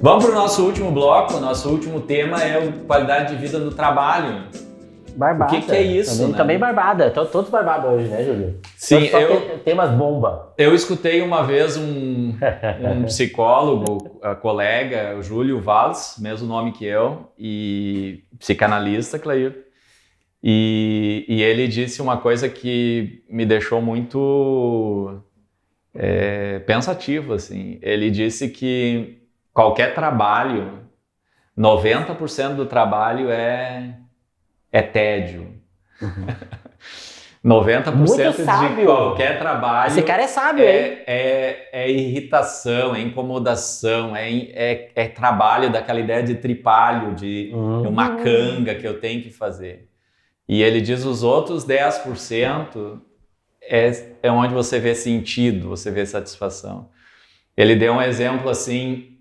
Vamos para o nosso último bloco. Nosso último tema é a qualidade de vida no trabalho. Barbada. O que é isso, também barbada. Todos barbados hoje, né, Júlio? Sim, temas bomba. Eu escutei uma vez um psicólogo, colega, o Júlio Valls, mesmo nome que eu, e psicanalista, Clair. E ele disse uma coisa que me deixou muito pensativo, assim. Ele disse que qualquer trabalho, 90% do trabalho é tédio. Uhum. 90% de qualquer trabalho. Esse cara é sábio, hein? É irritação, é incomodação, é trabalho daquela ideia de tripalho, de uma canga que eu tenho que fazer. E ele diz os outros 10% é onde você vê sentido, você vê satisfação. Ele deu um exemplo assim.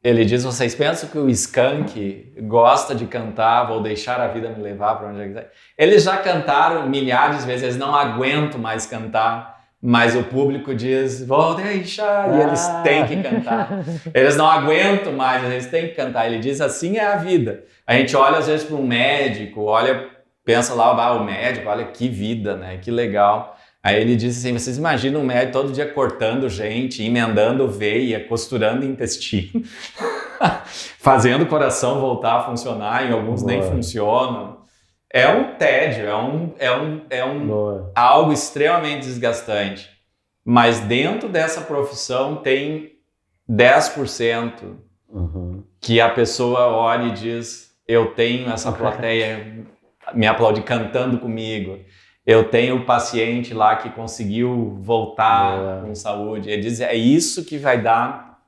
Ele diz, vocês pensam que o Skank gosta de cantar, vou deixar a vida me levar para onde eu quiser? Eles já cantaram milhares de vezes, eles não aguentam mais cantar, mas o público diz, vou deixar, e eles têm que cantar. Eles não aguentam mais, eles têm que cantar. Ele diz, assim é a vida. A gente olha às vezes para um médico, pensa lá, o médico, olha que vida, né? Que legal. Aí ele disse assim, vocês imaginam um médico todo dia cortando gente, emendando veia, costurando intestino, fazendo o coração voltar a funcionar, em alguns nem funcionam. É um tédio, algo extremamente desgastante. Mas dentro dessa profissão tem 10% que a pessoa olha e diz, eu tenho essa plateia me aplaude cantando comigo. Eu tenho o paciente lá que conseguiu voltar com saúde. Ele diz, é isso que vai dar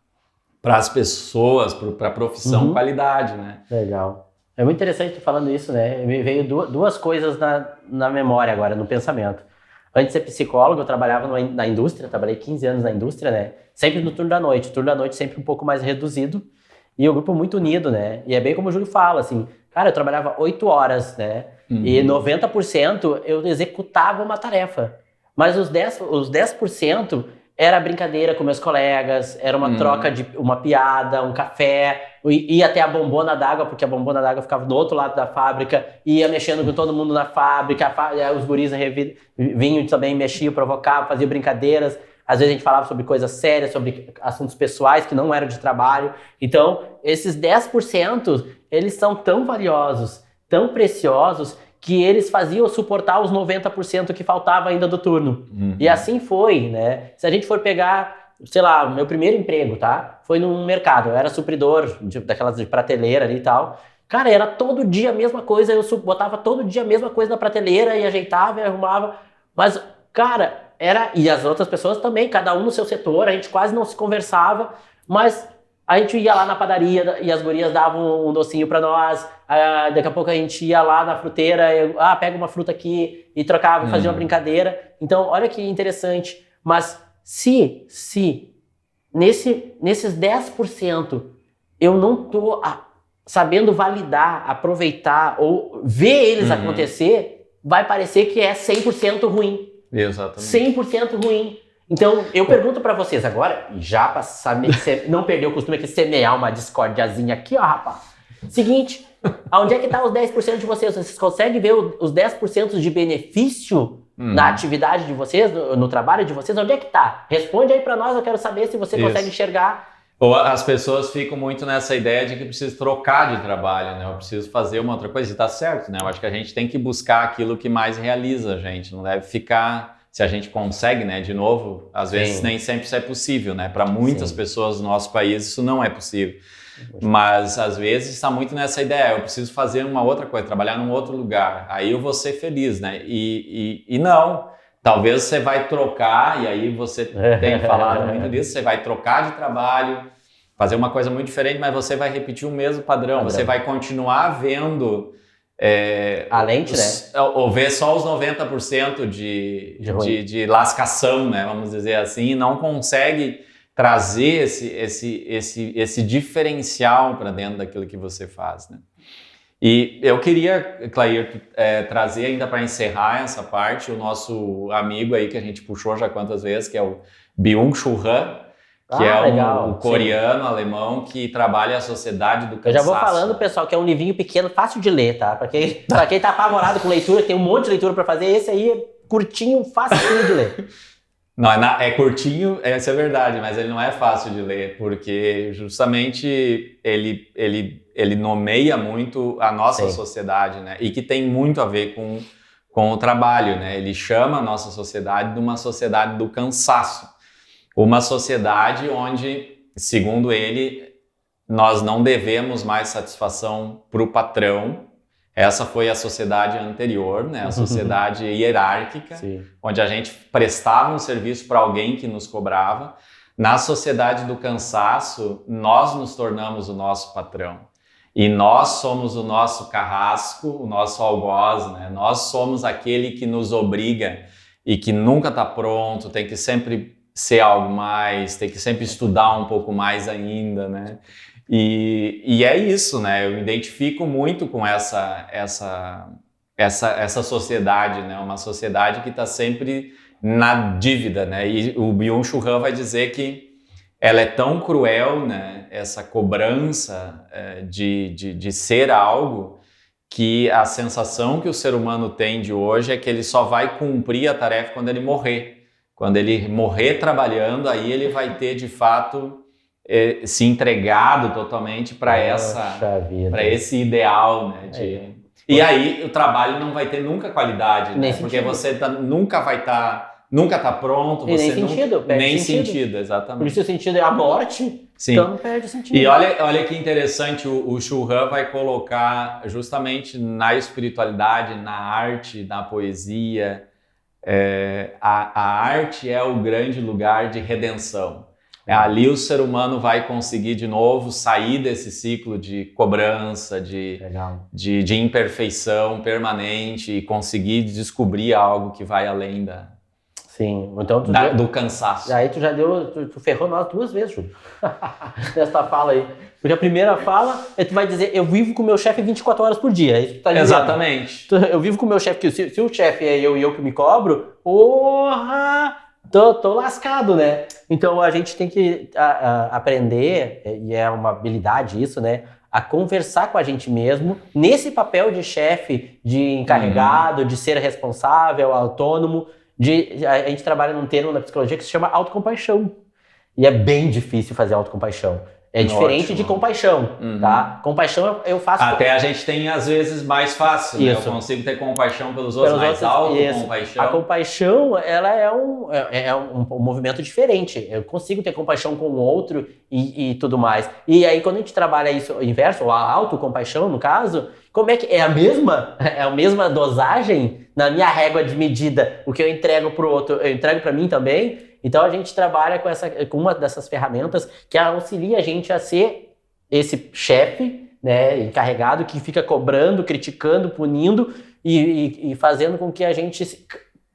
para as pessoas, para a profissão, qualidade, né? Legal. É muito interessante tu falando isso, né? Me veio duas coisas na memória agora, no pensamento. Antes de ser psicólogo, eu trabalhava na indústria, trabalhei 15 anos na indústria, né? Sempre no turno da noite. O turno da noite sempre um pouco mais reduzido e o grupo muito unido, né? E é bem como o Júlio fala, assim, cara, eu trabalhava 8 horas, né? E 90% eu executava uma tarefa. Mas os 10% era brincadeira com meus colegas, era uma troca de uma piada, um café, ia até a bombona d'água, porque a bombona d'água ficava do outro lado da fábrica, ia mexendo com todo mundo na fábrica, os guris vinham também, mexiam, provocavam, faziam brincadeiras. Às vezes a gente falava sobre coisas sérias, sobre assuntos pessoais que não eram de trabalho. Então, esses 10%, eles são tão valiosos, tão preciosos, que eles faziam suportar os 90% que faltava ainda do turno. E assim foi, né? Se a gente for pegar, sei lá, meu primeiro emprego, tá? Foi num mercado, eu era supridor daquelas de prateleira ali e tal. Cara, era todo dia a mesma coisa, eu botava todo dia a mesma coisa na prateleira e ajeitava e arrumava. Mas, cara, e as outras pessoas também, cada um no seu setor, a gente quase não se conversava, mas a gente ia lá na padaria e as gurias davam um docinho pra nós, daqui a pouco a gente ia lá na fruteira, pega uma fruta aqui e trocava, fazia uma brincadeira. Então, olha que interessante. Mas se nesses 10% eu não tô sabendo validar, aproveitar ou ver eles acontecer, vai parecer que é 100% ruim. Exatamente. 100% ruim. Então, eu pergunto pra vocês agora, já pra saber que você não perdeu o costume de semear uma discordiazinha aqui, ó, rapaz. Seguinte, aonde é que tá os 10% de vocês? Vocês conseguem ver os 10% de benefício na atividade de vocês, no trabalho de vocês? Onde é que tá? Responde aí pra nós, eu quero saber se você consegue enxergar. Ou as pessoas ficam muito nessa ideia de que precisa trocar de trabalho, né? Eu preciso fazer uma outra coisa, e tá certo, né? Eu acho que a gente tem que buscar aquilo que mais realiza a gente, não deve ficar... Se a gente consegue, né, de novo, às vezes nem sempre isso é possível, né? Para muitas pessoas no nosso país isso não é possível. Mas às vezes está muito nessa ideia, eu preciso fazer uma outra coisa, trabalhar num outro lugar, aí eu vou ser feliz, né? E não, talvez você vai trocar, e aí você tem falado muito disso, você vai trocar de trabalho, fazer uma coisa muito diferente, mas você vai repetir o mesmo padrão. Você vai continuar vendo... a lente, né? Ou ver só os 90% de lascação, né? Vamos dizer assim, e não consegue trazer esse diferencial para dentro daquilo que você faz, né? E eu queria, Clair, trazer ainda para encerrar essa parte o nosso amigo aí que a gente puxou já quantas vezes, que é o Byung-Chul Han, que é legal, o coreano, alemão, que trabalha a sociedade do cansaço. Eu já vou falando, pessoal, que é um livrinho pequeno, fácil de ler, tá? Pra quem tá apavorado com leitura, tem um monte de leitura pra fazer, esse aí é curtinho, fácil de ler. Não, é curtinho, essa é verdade, mas ele não é fácil de ler, porque justamente ele nomeia muito a nossa sociedade, né? E que tem muito a ver com o trabalho, né? Ele chama a nossa sociedade de uma sociedade do cansaço. Uma sociedade onde, segundo ele, nós não devemos mais satisfação para o patrão. Essa foi a sociedade anterior, né? A sociedade hierárquica, onde a gente prestava um serviço para alguém que nos cobrava. Na sociedade do cansaço, nós nos tornamos o nosso patrão. E nós somos o nosso carrasco, o nosso algoz, né? Nós somos aquele que nos obriga e que nunca está pronto, tem que sempre ser algo mais, tem que sempre estudar um pouco mais ainda, né? E é isso, né? Eu me identifico muito com essa sociedade, né? Uma sociedade que está sempre na dívida, né? E o Byung-Chul Han vai dizer que ela é tão cruel, né? Essa cobrança de ser algo, que a sensação que o ser humano tem de hoje é que ele só vai cumprir a tarefa quando ele morrer. Quando ele morrer trabalhando, aí ele vai ter, de fato, se entregado totalmente para esse ideal, né? E aí o trabalho não vai ter nunca qualidade, né? Porque você nunca tá pronto. Você nem sentido, exatamente. Por isso o sentido é a morte, sim. Então perde o sentido. E olha que interessante, o Chul Han vai colocar justamente na espiritualidade, na arte, na poesia. A arte é o grande lugar de redenção. Ali o ser humano vai conseguir de novo sair desse ciclo de cobrança, de imperfeição permanente e conseguir descobrir algo que vai além Sim, então do cansaço. Aí tu ferrou nós 2 vezes, Júlio. Nessa fala aí. Porque a primeira fala, tu vai dizer, eu vivo com o meu chefe 24 horas por dia. É isso que tu tá dizendo. Exatamente. Eu vivo com o meu chefe, que se o chefe é eu e eu que me cobro, porra, tô lascado, né? Então a gente tem que aprender, e é uma habilidade isso, né? A conversar com a gente mesmo, nesse papel de chefe, de encarregado, de ser responsável, autônomo. A gente trabalha num termo na psicologia que se chama autocompaixão. E é bem difícil fazer autocompaixão. É diferente de compaixão, tá? Compaixão eu faço... Até a gente tem, às vezes, mais fácil, né? Eu consigo ter compaixão pelos outros, mas autocompaixão... A compaixão, ela é um movimento diferente. Eu consigo ter compaixão com o outro e tudo mais. E aí, quando a gente trabalha isso, o inverso, a autocompaixão, no caso, como é que... É a mesma dosagem na minha régua de medida? O que eu entrego pro outro, eu entrego para mim também... Então a gente trabalha com uma dessas ferramentas que auxilia a gente a ser esse chefe, né, encarregado que fica cobrando, criticando, punindo e fazendo com que a gente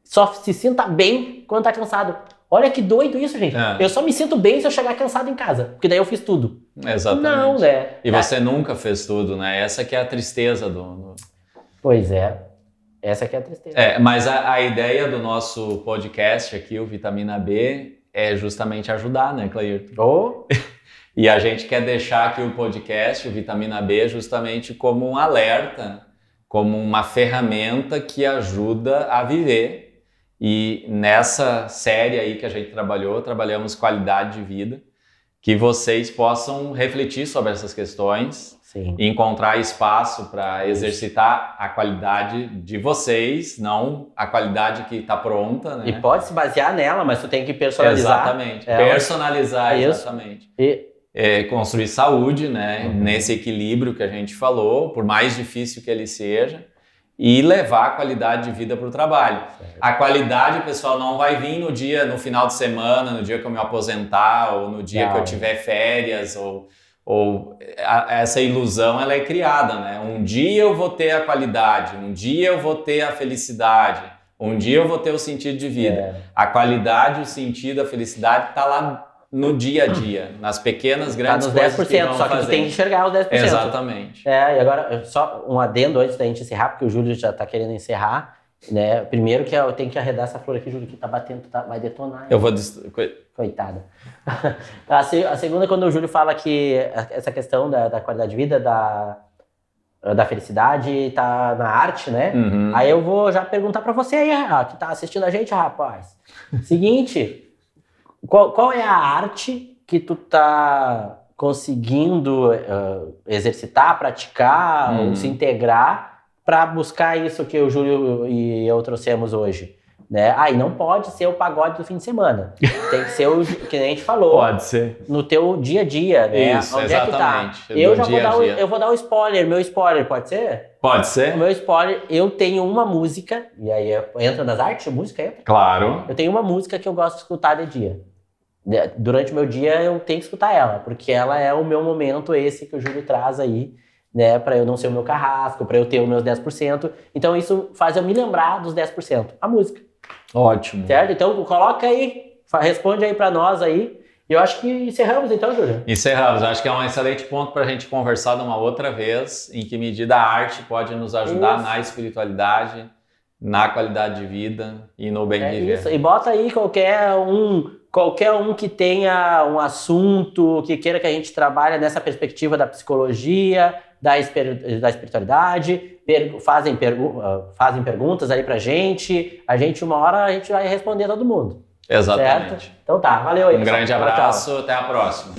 só se sinta bem quando tá cansado. Olha que doido isso, gente. Eu só me sinto bem se eu chegar cansado em casa, porque daí eu fiz tudo. Exatamente. Não, né? E você nunca fez tudo, né? Essa que é a tristeza do... Pois é. Essa que é a tristeza. Mas a ideia do nosso podcast aqui, o Vitamina B, é justamente ajudar, né, Cleirton? E a gente quer deixar aqui o podcast, o Vitamina B, justamente como um alerta, como uma ferramenta que ajuda a viver. E nessa série aí que a gente trabalhamos qualidade de vida, que vocês possam refletir sobre essas questões. Sim. E encontrar espaço para exercitar a qualidade de vocês, não a qualidade que está pronta, né? E pode se basear nela, mas tu tem que personalizar. Exatamente. Personalizar, isso. Exatamente. Construir saúde, né? Nesse equilíbrio que a gente falou, por mais difícil que ele seja, e levar a qualidade de vida para o trabalho. Certo. A qualidade, pessoal, não vai vir no final de semana, no dia que eu me aposentar, ou no dia que eu tiver férias, essa ilusão ela é criada, né? Um dia eu vou ter a qualidade, um dia eu vou ter a felicidade, um dia eu vou ter o sentido de vida. A qualidade, o sentido, a felicidade está lá no dia a dia, nas pequenas, grandes coisas que vão só que tu tem que enxergar os 10%. Exatamente. E agora, só um adendo antes da gente encerrar, porque o Júlio já está querendo encerrar, né? Primeiro que eu tenho que arredar essa flor aqui, Júlio, que tá batendo, vai detonar. Eu vou... Coitada. A segunda, quando o Júlio fala que essa questão da qualidade de vida, da felicidade tá na arte, né? Uhum. Aí eu vou já perguntar pra você aí, que tá assistindo a gente, rapaz. Seguinte, qual é a arte que tu tá conseguindo exercitar, praticar, ou se integrar para buscar isso que o Júlio e eu trouxemos hoje? Né? E não pode ser o pagode do fim de semana. Tem que ser o que a gente falou. Pode ser. No teu dia a dia, né? Isso, onde exatamente. É que tá? Eu vou dar um spoiler. Meu spoiler, pode ser? Pode ser. O meu spoiler, eu tenho uma música, e aí entra nas artes, música entra? Claro. Eu tenho uma música que eu gosto de escutar de dia. Durante o meu dia eu tenho que escutar ela, porque ela é o meu momento esse que o Júlio traz aí, né, para eu não ser o meu carrasco, para eu ter os meus 10%. Então isso faz eu me lembrar dos 10%. A música. Ótimo. Certo? Então coloca aí, responde aí para nós aí. E eu acho que encerramos então, Júlio. Encerramos. Acho que é um excelente ponto para a gente conversar de uma outra vez, em que medida a arte pode nos ajudar na espiritualidade, na qualidade de vida e no bem viver. Isso. E bota aí qualquer um que tenha um assunto, que queira que a gente trabalhe nessa perspectiva da psicologia, da espiritualidade, fazem perguntas aí pra gente. Uma hora a gente vai responder todo mundo. Exatamente. Certo? Então tá, valeu aí. Um grande abraço, até a próxima.